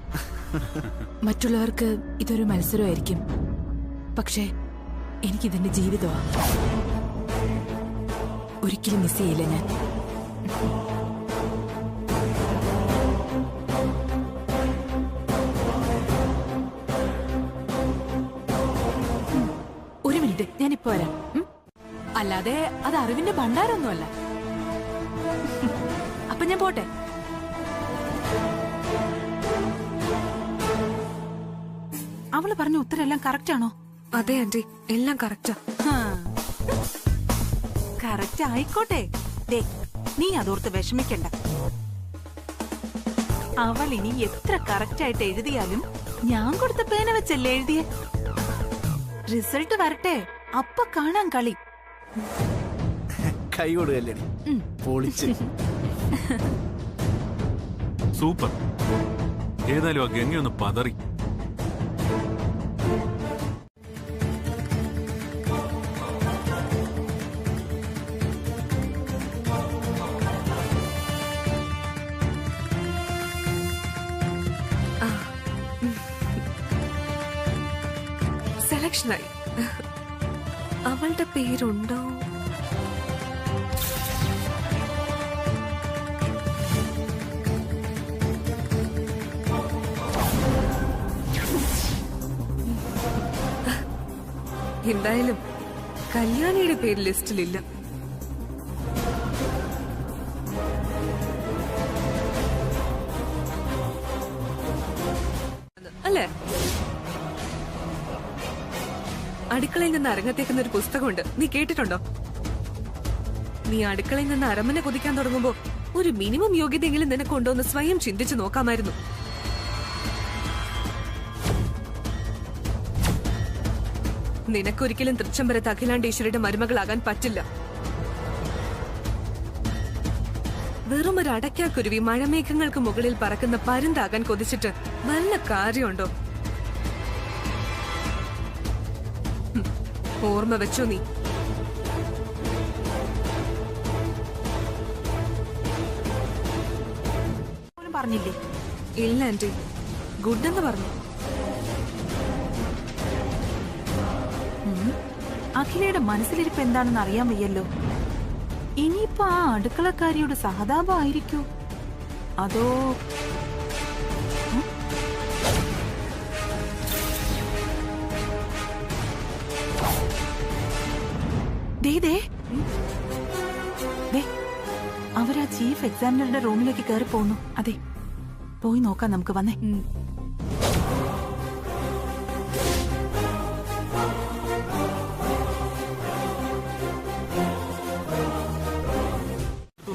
മറ്റുള്ളവർക്ക് ഇതൊരു മത്സരമായിരിക്കും, പക്ഷേ എനിക്കിതെന്റെ ജീവിതമാണ്. ഒരിക്കലും മിസ് ചെയ്യില്ല ഞാൻ. ഒരു മിനിറ്റ്, ഞാനിപ്പോ വരാം. അല്ലാതെ അത് അറിവിന്റെ ഭണ്ഡാരമൊന്നുമല്ല. അപ്പൊ ഞാൻ പോട്ടെ. അവള് പറഞ്ഞ ഉത്തരെല്ലാം കറക്റ്റ് ആണോ? അതെ ആന്റി, എല്ലാം കറക്റ്റാ. കറക്റ്റ് ആയിക്കോട്ടെ. ദേ, നീ അതോർത്ത് വിഷമിക്കണ്ട. അവൾ ഇനി എത്ര കറക്റ്റ് ആയിട്ട് എഴുതിയാലും ഞാൻ കൊടുത്ത പേന വെച്ചല്ലേ എഴുതിയേ. റിസൾട്ട് വരട്ടെ, അപ്പൊ കാണാൻ കളി. കൈ കൊടുക്കല്ലേ പൊളിച്ച്. സൂപ്പർ. ഏതായാലും ആ ഗംഗയൊന്ന് പതറി. സെലക്ഷനായി. അവളുടെ പേരുണ്ടോ? എന്തായാലും കല്യാണിയുടെ പേര് ലിസ്റ്റിലില്ല. അല്ലേ? അടുക്കളയിൽ നിന്ന് അരങ്ങത്തേക്കുന്ന ഒരു പുസ്തകമുണ്ട്, നീ കേട്ടിട്ടുണ്ടോ? നീ അടുക്കളയിൽ നിന്ന് അരമന കൊതിക്കാൻ തുടങ്ങുമ്പോ ഒരു മിനിമം യോഗ്യതയെങ്കിലും നിനക്കുണ്ടോ എന്ന് സ്വയം ചിന്തിച്ചു നോക്കാമായിരുന്നു. നിനക്കൊരിക്കലും തൃച്ചംബരത്ത് അഖിലാണ്ടേശ്വരിയുടെ മരുമകളാകാൻ പറ്റില്ല. വെറും ഒരു അടയ്ക്കാക്കുരുവി മഴമേഘങ്ങൾക്ക് മുകളിൽ പറക്കുന്ന പരുന്താകാൻ കൊതിച്ചിട്ട് വല്ല കാര്യമുണ്ടോ? ഓർമ്മ വെച്ചോ നീ. പറഞ്ഞില്ലേ? ഇല്ല ആന്റി, ഗുഡ് എന്ന് പറഞ്ഞു. അഖിലയുടെ മനസ്സിലിരിപ്പ് എന്താണെന്ന് അറിയാൻ വയ്യല്ലോ. ഇനിയിപ്പോ ആ അടുക്കളക്കാരിയുടെ സഹതാപമായിരിക്കോ അതോ അവരാ ചീഫ് എക്സാമിനറുടെ റൂമിലേക്ക് കയറി പോകുന്നു. അതെ, പോയി നോക്കാം നമുക്ക്. വന്നേ.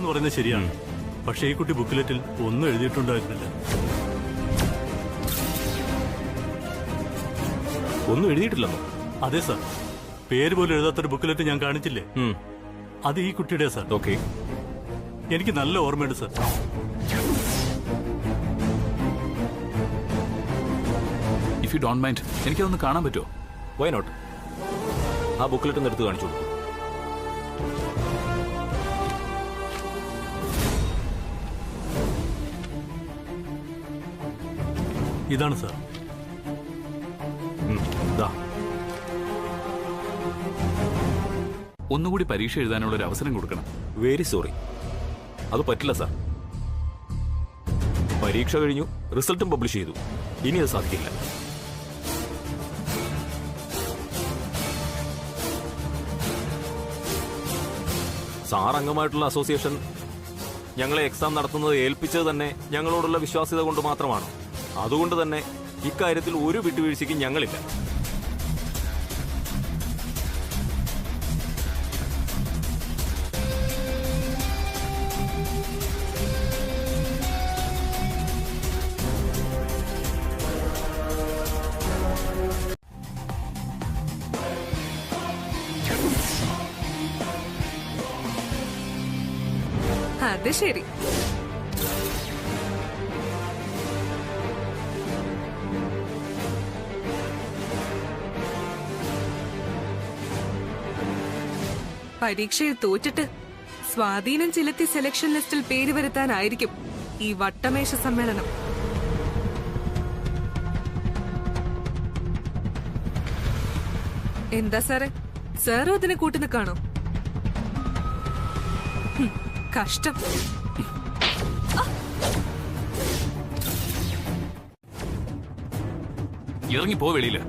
പറയുന്നത് ശരിയാണ്, പക്ഷേ ഈ കുട്ടി ബുക്കിലെറ്റിൽ ഒന്നും എഴുതിയിട്ടുണ്ടായിരുന്നില്ല. ഒന്നും എഴുതിയിട്ടില്ലെന്നോ? അതെ സാർ, പേര് പോലും എഴുതാത്തൊരു ബുക്കിലെറ്റ് ഞാൻ കാണിച്ചില്ലേ, അത് ഈ കുട്ടിയുടെ സാർ. ഓക്കെ, എനിക്ക് നല്ല ഓർമ്മയുണ്ട് sir. If you don't mind, എനിക്കതൊന്ന് കാണാൻ പറ്റുമോ? Why not? ആ ബുക്കിലെറ്റ് ഒന്ന് എടുത്ത് കാണിച്ചു കൊടുക്കും. ഇതാണ് സാർ. ഒന്നുകൂടി പരീക്ഷ എഴുതാനുള്ള ഒരു അവസരം കൊടുക്കണം. വെരി സോറി, അത് പറ്റില്ല സാർ. പരീക്ഷ കഴിഞ്ഞു, റിസൾട്ടും പബ്ലിഷ് ചെയ്തു, ഇനി അത് സാധിക്കില്ല. സാർ അംഗമായിട്ടുള്ള അസോസിയേഷൻ ഞങ്ങളെ എക്സാം നടത്തുന്നത് ഏൽപ്പിച്ചത് തന്നെ ഞങ്ങളോടുള്ള വിശ്വാസ്യത കൊണ്ട് മാത്രമാണ്. അതുകൊണ്ട് തന്നെ ഇക്കാര്യത്തിൽ ഒരു വിട്ടുവീഴ്ചയ്ക്കും ഞങ്ങളില്ല. അത് ശരി. പരീക്ഷയിൽ തോറ്റിട്ട് സ്വാധീനം ചെലുത്തി സെലക്ഷൻ ലിസ്റ്റിൽ പേര് വരുത്താനായിരിക്കും ഈ വട്ടമേശ സമ്മേളനം. എന്താ സാറേ, സാറും അതിനെ കൂട്ടി നിൽക്കാണോ? കഷ്ടം. ഇറങ്ങിപ്പോ വെളിയില്.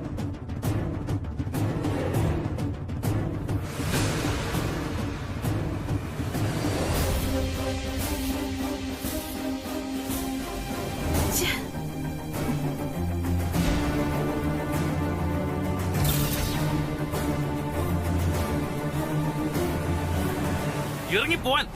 ഇറങ്ങിപ്പോവാൻ.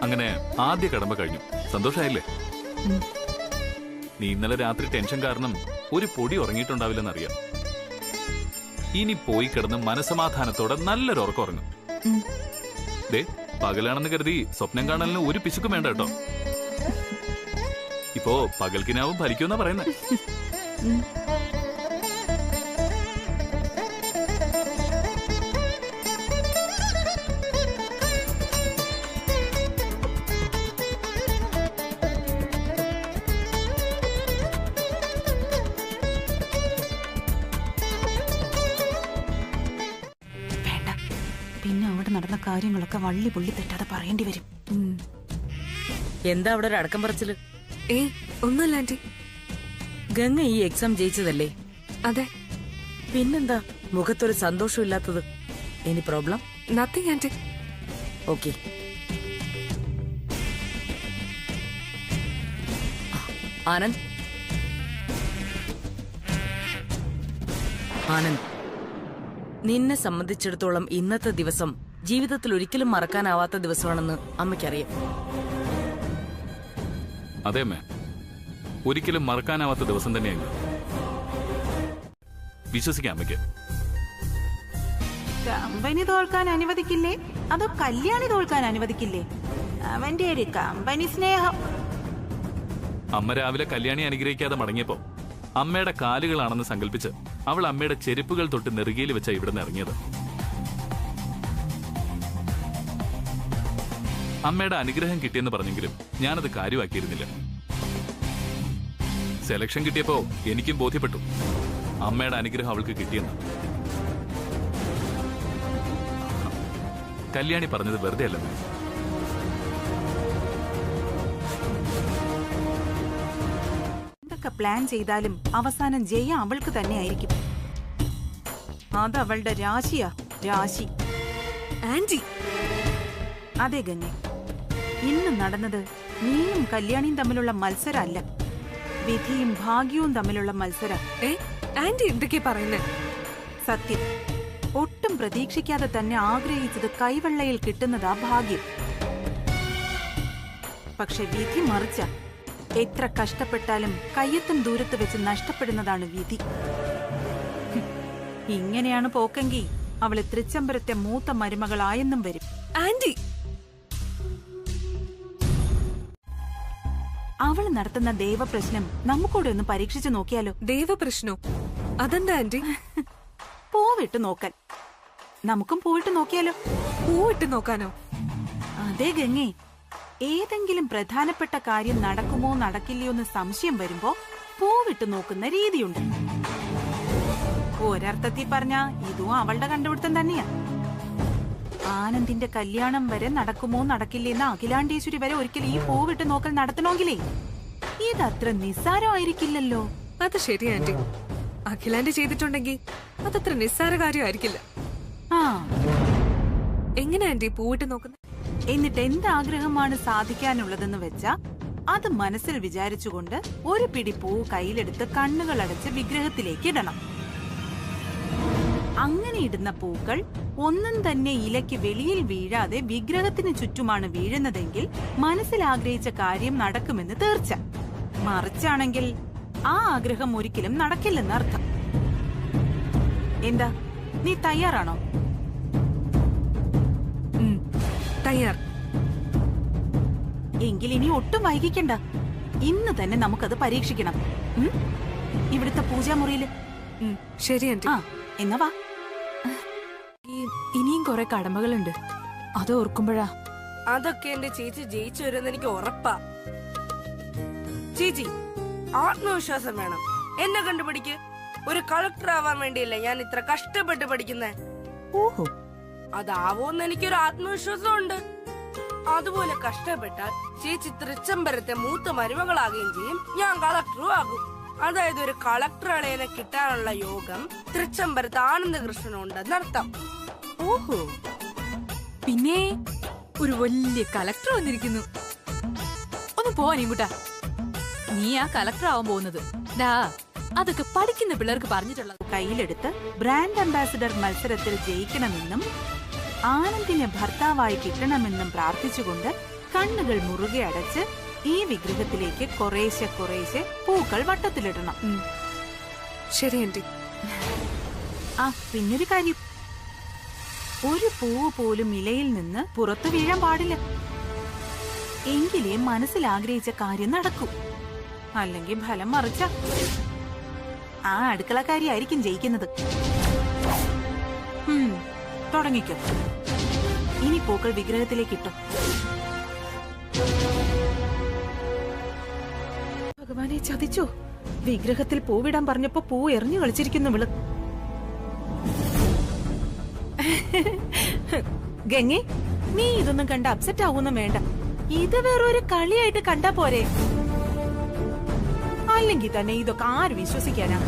അങ്ങനെ ആദ്യ കടമ്പ കഴിഞ്ഞു. സന്തോഷായില്ലേ? നീ ഇന്നലെ രാത്രി ടെൻഷൻ കാരണം ഒരു പൊടി ഉറങ്ങിയിട്ടുണ്ടാവില്ലെന്നറിയാം. ഇനി പോയി കിടന്ന് മനസമാധാനത്തോടെ നല്ലൊരു ഉറക്കം ഉറങ്ങും. ദേ, പകലാണെന്ന് കരുതി സ്വപ്നം കാണലിന് ഒരു പിശുക്കും വേണ്ട കേട്ടോ. ഇപ്പോ പകൽക്കിനാവും ഭരിക്കുമെന്നാ പറയുന്നത്. നടന്ന കാര്യങ്ങളൊക്കെ വള്ളി പുള്ളി തെറ്റാതെ പറയേണ്ടി വരും. എന്താ അവിടെ ഒരു അടക്കം പറച്ചില്? ഒന്നുമില്ല ആന്റി. ഗംഗ ഈ എക്സാം ജയിച്ചതല്ലേ? അതെ. പിന്നെന്താ മുഖത്തൊരു സന്തോഷമില്ലാത്തത്? Any problem? Nothing aunty. Okay. Anand, Anand, നിന്നെ സംബന്ധിച്ചിടത്തോളം ഇന്നത്തെ ദിവസം ജീവിതത്തിൽ ഒരിക്കലും മറക്കാനാവാത്ത ദിവസമാണെന്ന് അമ്മയ്ക്കറിയാം. അതെ അമ്മേ, ഒരിക്കലും മറക്കാനാവാത്ത ദിവസം തന്നെയാണ്. വിശ്വസിക്കാം അമ്മയ്ക്ക്. കമ്പനി തോൽക്കാൻ അനുവദിക്കില്ലേ അതോ കല്യാണി തോൽക്കാൻ അനുവദിക്കില്ലേ? അവന്റെ ഒരു കമ്പനി സ്നേഹം. അമ്മ രാവിലെ കല്യാണി അനുഗ്രഹിക്കാതെ മടങ്ങിയപ്പോ അമ്മയുടെ കാലുകളാണെന്ന് സങ്കല്പിച്ച് അവൾ അമ്മയുടെ ചെരുപ്പുകൾ തൊട്ട് നെറുകയിൽ വെച്ച ഇവിടെ നിന്ന് ഇറങ്ങിയത്. അമ്മയുടെ അനുഗ്രഹം കിട്ടിയെന്ന് പറഞ്ഞെങ്കിലും ഞാനത് കാര്യമാക്കിയിരുന്നില്ല. സെലക്ഷൻ കിട്ടിയപ്പോ എനിക്കും ബോധ്യപ്പെട്ടു അമ്മയുടെ അനുഗ്രഹം അവൾക്ക് കിട്ടിയെന്ന്. കല്യാണി പറഞ്ഞത് വെറുതെ അല്ല. എന്തൊക്കെ പ്ലാൻ ചെയ്താലും അവസാനം ജയം അവൾക്ക് തന്നെ ആയിരിക്കും. അതവളുടെ രാശിയാ, രാശി. ആന്റി. അതെ ഗംഗ, ഇന്ന് നടന്നത് നീയും കല്യാണിയും തമ്മിലുള്ള മത്സരമല്ല, വിധിയും ഭാഗ്യവും തമ്മിലുള്ള മത്സരം. ആന്റി എന്തൊക്കെയാ പറയുന്നേ? സത്യം, ഒട്ടും പ്രതീക്ഷിക്കാതെ തന്നെ ആഗ്രഹിച്ചത് കൈവെള്ളയിൽ കിട്ടുന്നതാ ഭാഗ്യം. പക്ഷെ വിധി മറിച്ച, എത്ര കഷ്ടപ്പെട്ടാലും കയ്യെത്തും ദൂരത്ത് വെച്ച് നഷ്ടപ്പെടുന്നതാണ് വിധി. ഇങ്ങനെയാണ് പോക്കെങ്കിൽ അവള് തൃച്ചംബരത്തെ മൂത്ത മരുമകളായെന്നും വരും. ആന്റി, അവൾ നടത്തുന്ന ദൈവപ്രശ്നം നമുക്കൂടെ ഒന്ന് പരീക്ഷിച്ചു നോക്കിയാലോ? ദൈവപ്രശ്നോ? അതെന്താ ആന്റി? പൂവിട്ട് നോക്കാൻ. നമുക്കും പൂവിട്ട് നോക്കിയാലോ? പൂവിട്ട് നോക്കാനോ? അതെ ഗംഗേ, ഏതെങ്കിലും പ്രധാനപ്പെട്ട കാര്യം നടക്കുമോ നടക്കില്ലയോ എന്ന് സംശയം വരുമ്പോ പൂവിട്ട് നോക്കുന്ന രീതിയുണ്ട്. ഒരർത്ഥത്തിൽ പറഞ്ഞ ഇതും അവളുടെ കണ്ടുപിടുത്തം തന്നെയാ. ആനന്ദിന്റെ കല്യാണം വരെ നടക്കുമോ നടക്കില്ലെന്ന് അഖിലാണ്ടേശ്വരി വരെ ഒരിക്കൽ ഈ പൂവിട്ട് നോക്കൽ നടത്തണമെങ്കിലേ ഇതത്ര നിസ്സാരമായിരിക്കില്ലല്ലോ. അത് ശരി ആന്റി. അഖിലാന്റെ ചെയ്തിട്ടുണ്ടെങ്കിൽ അതത്ര നിസ്സാര കാര്യമായിരിക്കില്ല. എങ്ങനെ ആന്റി പൂവിട്ട് നോക്കുന്നത്? എന്നിട്ട് എന്താഗ്രഹമാണ് സാധിക്കാനുള്ളതെന്ന് വെച്ചാ അത് മനസ്സിൽ വിചാരിച്ചുകൊണ്ട് ഒരു പിടി പൂ കയ്യിലെടുത്ത് കണ്ണുകൾ അടച്ച് വിഗ്രഹത്തിലേക്ക് ഇടണം. അങ്ങനെ ഇടുന്ന പൂക്കൾ ഒന്നും തന്നെ ഇലയ്ക്ക് വെളിയിൽ വീഴാതെ വിഗ്രഹത്തിന് ചുറ്റുമാണ് വീഴുന്നതെങ്കിൽ മനസ്സിൽ ആഗ്രഹിച്ച കാര്യം നടക്കുമെന്ന് തീർച്ച. മറിച്ചാണെങ്കിൽ ആ ആഗ്രഹം ഒരിക്കലും നടക്കില്ലെന്നർത്ഥം. എന്താ, നീ തയ്യാറാണോ? തയ്യാർ. എങ്കിൽ ഇനി ഒട്ടും വൈകിക്കണ്ട, ഇന്ന് തന്നെ നമുക്കത് പരീക്ഷിക്കണം. ഇവിടുത്തെ പൂജാമുറിയില്. ശരി ആന്റി. എന്നാ വാ. ഇനിയും കുറെ കടമകളുണ്ട്, അത് ഓർക്കുമ്പോഴാ. അതൊക്കെ എന്റെ ചേച്ചി ജയിച്ചു വരുമെന്ന് എനിക്ക് ഉറപ്പാ. ചേച്ചി, ആത്മവിശ്വാസം വേണം. എന്നെ കണ്ടുപിടിക്ക്. ഒരു കളക്ടർ ആവാൻ വേണ്ടിയല്ലേ ഞാൻ ഇത്ര കഷ്ടപ്പെട്ട് പഠിക്കുന്നേ. ഓഹോ, അതാവോന്ന് എനിക്കൊരു ആത്മവിശ്വാസം ഉണ്ട്. അതുപോലെ കഷ്ടപ്പെട്ടാൽ ചേച്ചി തൃച്ചംബരത്തെ മൂത്ത മരുമകളാകുകയും ചെയ്യും, ഞാൻ കളക്ടറും ആകും. അതായത് ഒരു കളക്ടർ അളയനെ കിട്ടാനുള്ള യോഗം തൃച്ചംബരത്ത് ആനന്ദകൃഷ്ണനുണ്ടെന്നർത്ഥം. ഓഹോ, പിന്നെ ഒരു വലിയ കളക്ടർ വന്നിരിക്കുന്നു. ഒന്ന് പോവാൻ ഇങ്ങോട്ടാ. നീ ആ കളക്ടർ ആവാൻ പോകുന്നത് അതൊക്കെ പഠിക്കുന്ന പിള്ളേർക്ക് പറഞ്ഞിട്ടുള്ളത്. കയ്യിലെടുത്ത് ബ്രാൻഡ് അംബാസിഡർ മത്സരത്തിൽ ജയിക്കണമെന്നും ആനന്ദിനെ ഭർത്താവായി കിട്ടണമെന്നും പ്രാർത്ഥിച്ചുകൊണ്ട് കണ്ണുകൾ മുറുകെ അടച്ച് ഈ വിഗ്രഹത്തിലേക്ക് കുറേശ്ശെ കുറേശ്ശെ പൂക്കൾ വട്ടത്തിലിടണം. ശരി ആന്റി. പിന്നൊരു കാര്യം, ഒരു പൂവ് പോലും ഇലയിൽ നിന്ന് പുറത്തു വീഴാൻ പാടില്ല. എങ്കിലേ മനസ്സിൽ ആഗ്രഹിച്ച കാര്യം നടക്കൂ. അല്ലെങ്കിൽ ഫലം മറിച്ച ആ അടുക്കളക്കാരിയായിരിക്കും ജയിക്കുന്നത്. തുടങ്ങിക്കോ. ഇനി പൂക്കൾ വിഗ്രഹത്തിലേക്ക് ഇട്ടോ. ഭഗവാനെ, ചതിച്ചോ? വിഗ്രഹത്തിൽ പൂവിടാൻ പറഞ്ഞപ്പോ പൂ എറിഞ്ഞു കളിച്ചിരിക്കുന്നു വിള. ഗംഗെ, നീ ഇതൊന്നും കണ്ട് അപ്സെറ്റ് ആവൊന്നും വേണ്ട. ഇത് വേറൊരു കളിയായിട്ട് കണ്ടാ പോരെ. അല്ലെങ്കിൽ തന്നെ ഇതൊക്കെ ആര് വിശ്വസിക്കാനാ?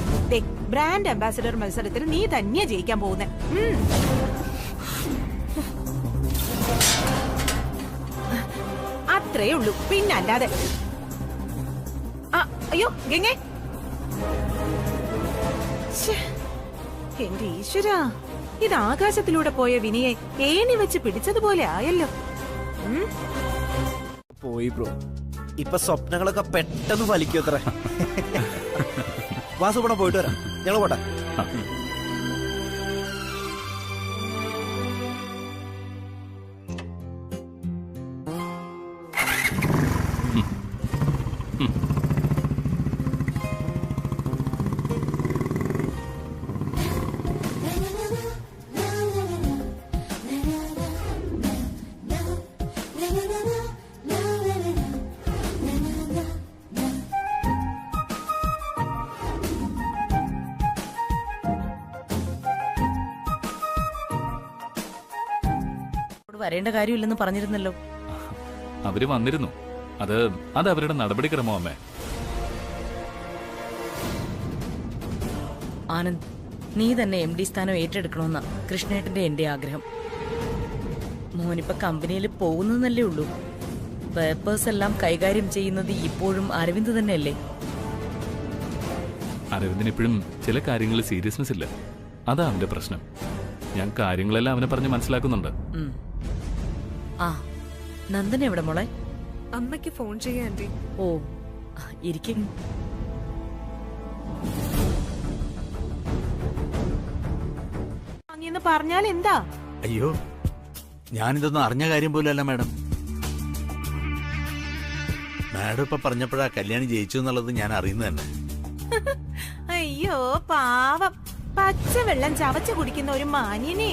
ബ്രാൻഡ് അംബാസിഡർ മത്സരത്തിൽ നീ തന്നെയാ ജയിക്കാൻ പോകുന്നേ. അത്രേ ഉള്ളൂ, പിന്നല്ലാതെ. അയ്യോ ഗംഗെ, എന്റെ ഈശ്വരാ, ഇത് ആകാശത്തിലൂടെ പോയ വിനിയെ ഏണി വെച്ച് പിടിച്ചതുപോലെ ആയല്ലോ. പോയി ബ്രോ, ഇപ്പൊ സ്വപ്നങ്ങളൊക്കെ പെട്ടെന്ന് ഫലിക്കും അത്ര. വാസുപണം പോയിട്ട് വരാം, ഞങ്ങൾ പോട്ടെ. വരേണ്ട കാര്യമില്ലെന്ന് പറഞ്ഞിരുന്നല്ലോ. അവര് വന്നിരുന്നു. അത് അവരുടെ നടപടിക്രമോ അമ്മേ. ആനന്ദ്, നീ തന്നെ MD സ്ഥാനം ഏറ്റെടുക്കണമെന്ന കൃഷ്ണേട്ടന്റെ എന്റെ ആഗ്രഹം. മോനിപ്പോ കമ്പനിയിൽ പോകുന്നല്ലേ ഉള്ളൂ. പേപ്പേഴ്സ് എല്ലാം കൈകാര്യം ചെയ്യുന്നത് ഇപ്പോഴും അരവിന്ദ് തന്നെയല്ലേ? അരവിന്ദിന് ഇപ്പോഴും ചില കാര്യങ്ങളിൽ സീരിയസ്നെസ് ഇല്ല. അതാ അവന്റെ പ്രശ്നം. ഞാൻ കാര്യങ്ങളെല്ലാം അവനെ പറഞ്ഞ് മനസ്സിലാക്കുന്നുണ്ട്. ആ, നന്ദന എവിടെ മോളെ? അമ്മയ്ക്ക് ഫോൺ ചെയ്യാൻ ആന്റി. ഓ, ഇരിക്കും. അങ്ങനെന്ന് പറഞ്ഞാൽ എന്താ? അയ്യോ, ഞാനിതൊന്നും അറിഞ്ഞ കാര്യം പോലല്ല മാഡം. മാഡം ഇപ്പൊ പറഞ്ഞപ്പോഴാ കല്യാണി ജയിച്ചു എന്നുള്ളത് ഞാൻ അറിയുന്നത് തന്നെ. അയ്യോ പാവം, പച്ചവെള്ളം ചവച്ചു കുടിക്കുന്ന ഒരു മാന്യനെ.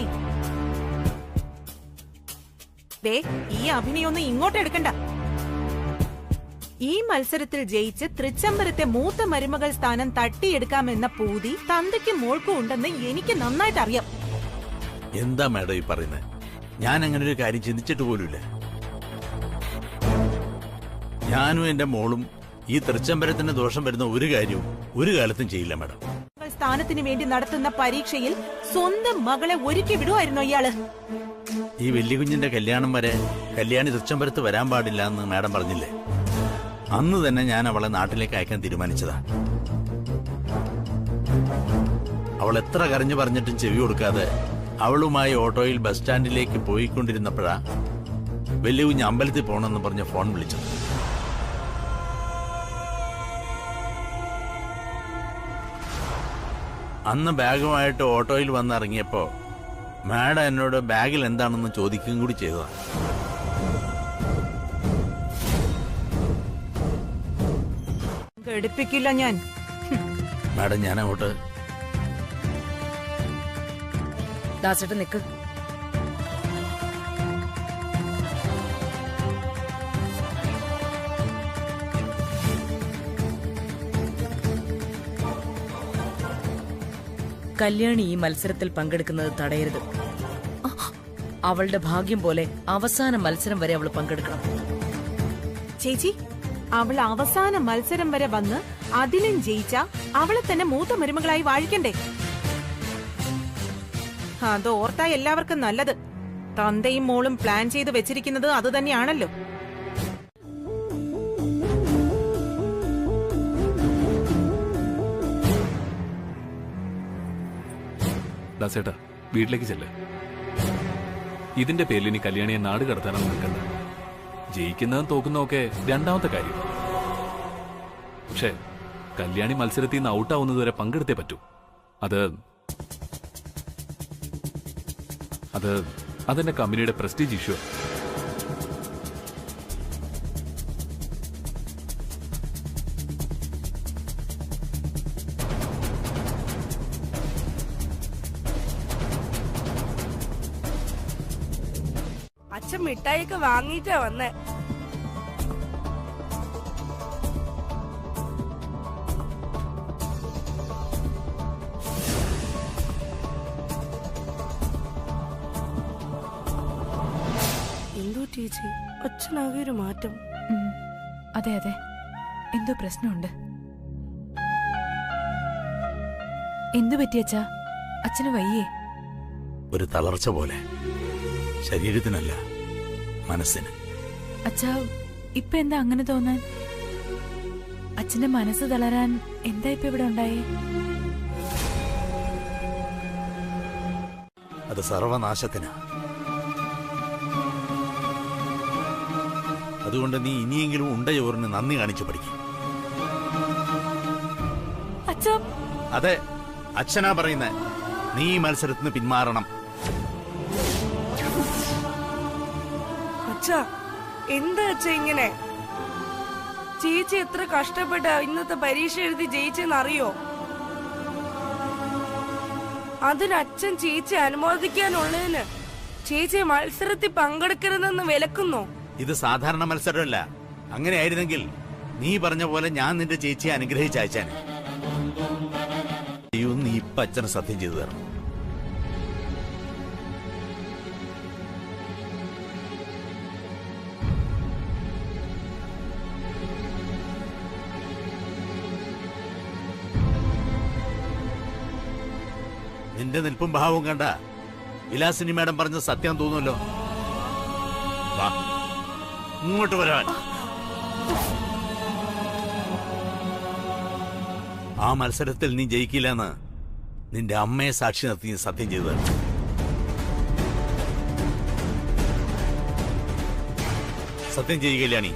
ദേ, ഈ അഭിനയൊന്നും ഇങ്ങോട്ട് എടുക്കണ്ട. ഈ മത്സരത്തിൽ ജയിച്ച് തൃച്ചംബരത്തെ മൂത്ത മരുമകൾ സ്ഥാനം തട്ടിയെടുക്കാമെന്ന പൂതി തന്തയ്ക്കും മോൾക്കും ഉണ്ടെന്ന് എനിക്ക് നന്നായിട്ട് അറിയാം. എന്താ മാഡം ഈ പറയുന്നത്? ഞാൻ അങ്ങനെ ഒരു കാര്യം ചിന്തിച്ചിട്ട് പോലുമില്ല. ഞാനും എന്റെ മോളും ഈ തൃച്ചംബരത്തിന് ദോഷം വരുന്ന ഒരു കാര്യവും ഒരു കാലത്തും ചെയ്യില്ല മാഡം. സ്ഥാനത്തിന് വേണ്ടി നടത്തുന്ന പരീക്ഷയിൽ സ്വന്തം മകളെ ഒരുക്കി വിടുവായിരുന്നോ ഇയാള്? ഈ വലിയ കുഞ്ഞിന്റെ കല്യാണം വരെ കല്യാണി തൃച്ചംബരത്ത് വരാൻ പാടില്ല എന്ന് മാഡം പറഞ്ഞില്ലേ? അന്ന് തന്നെ ഞാൻ അവളെ നാട്ടിലേക്ക് അയക്കാൻ തീരുമാനിച്ചതാ. അവൾ എത്ര കരഞ്ഞു പറഞ്ഞിട്ടും ചെവി കൊടുക്കാതെ അവളുമായി ഓട്ടോയിൽ ബസ് സ്റ്റാൻഡിലേക്ക് പോയിക്കൊണ്ടിരുന്നപ്പോഴാ വലിയ കുഞ്ഞ് അമ്പലത്തിൽ പോകണമെന്ന് പറഞ്ഞ് ഫോൺ വിളിച്ചത്. അന്ന് ബാഗുമായിട്ട് ഓട്ടോയിൽ വന്നിറങ്ങിയപ്പോ മാഡം എന്നോട് ബാഗിൽ എന്താണെന്ന് ചോദിക്കുകയും കൂടി ചെയ്തതാണ്. എടുപ്പിക്കില്ല ഞാൻ. മാഡം, ഞാൻ അങ്ങോട്ട്. ദാസേട്ടൻ നിക്ക്. കല്യാണി ഈ മത്സരത്തിൽ പങ്കെടുക്കുന്നത് തടയരുത്. അവളുടെ ഭാഗ്യം പോലെ അവസാന മത്സരം വരെ അവൾ പങ്കെടുക്കണം. ചേച്ചി, അവൾ അവസാന മത്സരം വരെ വന്ന് അതിലും ജയിച്ച അവളെ തന്നെ മൂത്ത മരുമകളായി വാഴിക്കണ്ടേ? അത് ഓർത്താ എല്ലാവർക്കും നല്ലത്. തന്തയും മോളും പ്ലാൻ ചെയ്ത് വെച്ചിരിക്കുന്നത് അത് തന്നെയാണല്ലോ. ദാസേട്ടാ, വീട്ടിലേക്ക് ചെല്ലേ. ഇതിന്റെ പേരിൽ ഇനി കല്യാണിയെ നാട് കടത്താനൊന്നും നിൽക്കണ്ട. ജയിക്കുന്നതും തോക്കുന്നതും ഒക്കെ രണ്ടാമത്തെ കാര്യം. പക്ഷേ കല്യാണി മത്സരത്തിൽ നിന്ന് ഔട്ടാവുന്നത് വരെ പങ്കെടുത്തേ പറ്റൂ. അതെന്റെ കമ്പനിയുടെ പ്രസ്റ്റീജ് ഇഷ്യൂ. അച്ഛൻ മിഠായിയൊക്കെ വാങ്ങിയിട്ടാ വന്നേ. ചേച്ചി അച്ഛനാകെ ഒരു മാറ്റം. അതെ അതെ, എന്തോ പ്രശ്നമുണ്ട്. എന്തു പറ്റിയച്ചാ? അച്ഛന് വയ്യേ? ഒരു തളർച്ച പോലെ, ശരീരത്തിനല്ല മനസ്സിന്. അച്ഛാ, ഇപ്പൊ എന്താ അങ്ങനെ തോന്നാൻ? അച്ഛന്റെ മനസ്സ് തളരാൻ എന്താ ഇപ്പൊ ഇവിടെ ഉണ്ടായേ? അത് സർവനാശത്തിനാ. അതുകൊണ്ട് നീ ഇനിയെങ്കിലും ഉണ്ടയോറിന് നന്ദി കാണിച്ചു പഠിക്കും. അതെ, അച്ഛനാ പറയുന്നേ, നീ ഈ മത്സരത്തിന് പിന്മാറണം. അച്ഛാ, എന്താ അച്ഛാ ഇങ്ങനെ? ചേച്ചി എത്ര കഷ്ടപ്പെട്ട ഇന്നത്തെ പരീക്ഷ എഴുതി ജയിച്ചെന്നറിയോ? അതിന് അച്ഛൻ ചേച്ചി അനുമോദിക്കാനുള്ളതിന് ചേച്ചി മത്സരത്തിൽ പങ്കെടുക്കരുതെന്ന് വിലക്കുന്നോ? ഇത് സാധാരണ മത്സരമല്ല. അങ്ങനെ ആയിരുന്നെങ്കിൽ നീ പറഞ്ഞ പോലെ ഞാൻ നിന്റെ ചേച്ചിയെ അനുഗ്രഹിച്ചയച്ചാന്. നീ ഇപ്പൊ അച്ഛന് സത്യം ചെയ്തു തരണം. നിന്റെ നിൽപ്പും ഭാവവും കണ്ട വിലാസിനി മാഡം പറഞ്ഞ സത്യം തോന്നുമല്ലോ. വാ, ഇങ്ങോട്ട് വരാൻ. ആ മത്സരത്തിൽ നീ ജയിക്കില്ലെന്ന് നിന്റെ അമ്മയെ സാക്ഷി നിർത്തി സത്യം ചെയ്തത്. സത്യം ചെയ്യുകയില്ല നീ.